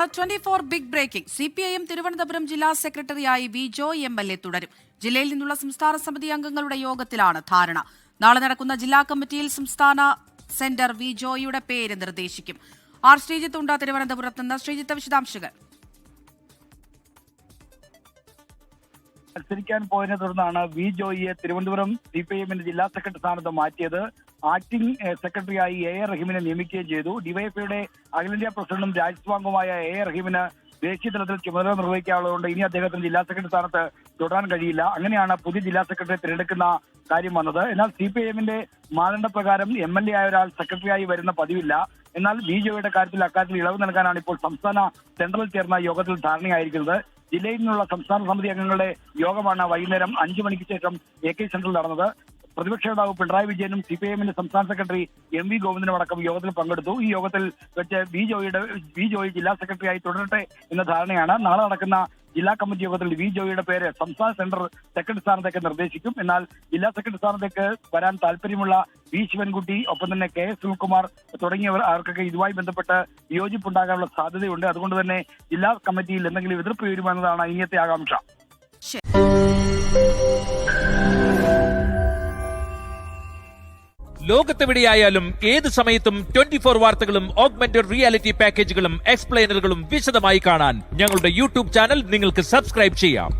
24 big breaking. CPIM Thiruvananthapuram ജില്ലാ സെക്രട്ടറിയായി V Joy MLA തുടരും. ജില്ലയിൽ നിന്നുള്ള സംസ്ഥാന സമിതി അംഗങ്ങളുടെ യോഗത്തിലാണ് ധാരണ. നാളെ നടക്കുന്ന ജില്ലാ കമ്മിറ്റിയിൽ സംസ്ഥാന സെന്റർ വി ജോയിയുടെ പേര് നിർദ്ദേശിക്കും. ആർ ശ്രീജിത്ത് ഉണ്ട് തിരുവനന്തപുരത്ത് നിന്ന്. ശ്രീജിത്ത്, വിശദാംശങ്ങൾ. മത്സരിക്കാൻ പോയതിനെ തുടർന്നാണ് വി ജോയിയെ തിരുവനന്തപുരം CPIMന്റെ ജില്ലാ സെക്രട്ടറി സ്ഥാനത്ത് മാറ്റിയത്. ആക്ടിംഗ് സെക്രട്ടറിയായി AR റഹീമിനെ നിയമിക്കുകയും ചെയ്തു. ഡിവൈഎഫ്ഐയുടെ അഖിലേന്ത്യാ പ്രസിഡന്റും രാജ്യസഭാംഗവുമായ AR റഹീമിന് ദേശീയ തലത്തിൽ ചുമതല നിർവഹിക്കാനുള്ളതുകൊണ്ട് ഇനി അദ്ദേഹത്തിന് ജില്ലാ സെക്രട്ടറി സ്ഥാനത്ത് തുടരാൻ കഴിയില്ല. അങ്ങനെയാണ് പുതിയ ജില്ലാ സെക്രട്ടറിയെ തിരഞ്ഞെടുക്കുന്ന കാര്യം വന്നത്. എന്നാൽ CPIMന്റെ മാനദണ്ഡപ്രകാരം MLA ആയ ഒരാൾ സെക്രട്ടറിയായി വരുന്ന പതിവില്ല. എന്നാൽ വി ജോയിയുടെ അക്കാര്യത്തിൽ ഇളവ് നൽകാനാണ് ഇപ്പോൾ സംസ്ഥാന സെൻട്രൽ ചേർന്ന യോഗത്തിൽ ധാരണയായിരിക്കുന്നത്. ജില്ലയിൽ നിന്നുള്ള സംസ്ഥാന സമിതി അംഗങ്ങളുടെ യോഗമാണ് വൈകുന്നേരം 5 മണിക്ക് ശേഷം AK സെന്ററിൽ നടന്നത്. പ്രതിപക്ഷ നേതാവ് പിണറായി വിജയനും CPIMന്റെ സംസ്ഥാന സെക്രട്ടറി MV ഗോവിന്ദനും അടക്കം യോഗത്തിൽ പങ്കെടുത്തു. ഈ യോഗത്തിൽ വെച്ച് വി ജോയി ജില്ലാ സെക്രട്ടറിയായി തുടരട്ടെ എന്ന ധാരണയാണ്. നാളെ നടക്കുന്ന ജില്ലാ കമ്മിറ്റി യോഗത്തിൽ വി ജോയിയുടെ പേര് സംസ്ഥാന സെന്റർ സെക്രട്ടറി സ്ഥാനത്തേക്ക് നിർദ്ദേശിക്കും. എന്നാൽ ജില്ലാ സെക്രട്ടറി സ്ഥാനത്തേക്ക് വരാൻ താല്പര്യമുള്ള വി ശിവൻകുട്ടി, ഒപ്പം തന്നെ KS സുനിൽകുമാർ തുടങ്ങിയവർ അവർക്കൊക്കെ ഇതുമായി ബന്ധപ്പെട്ട് വിയോജിപ്പുണ്ടാകാനുള്ള സാധ്യതയുണ്ട്. അതുകൊണ്ട് തന്നെ ജില്ലാ കമ്മിറ്റിയിൽ എന്തെങ്കിലും എതിർപ്പ് വരുമെന്നതാണ് ഇനിയത്തെ ആകാംക്ഷ. ലോകത്തെവിടെയായാലും ഏത് സമയത്തും 24 വാർത്തകളും ഓഗ്മെന്റഡ് റിയാലിറ്റി പാക്കേജുകളും എക്സ്പ്ലെയിനറുകളും വിശദമായി കാണാൻ ഞങ്ങളുടെ YouTube ചാനൽ നിങ്ങൾക്ക് സബ്സ്ക്രൈബ് ചെയ്യാം.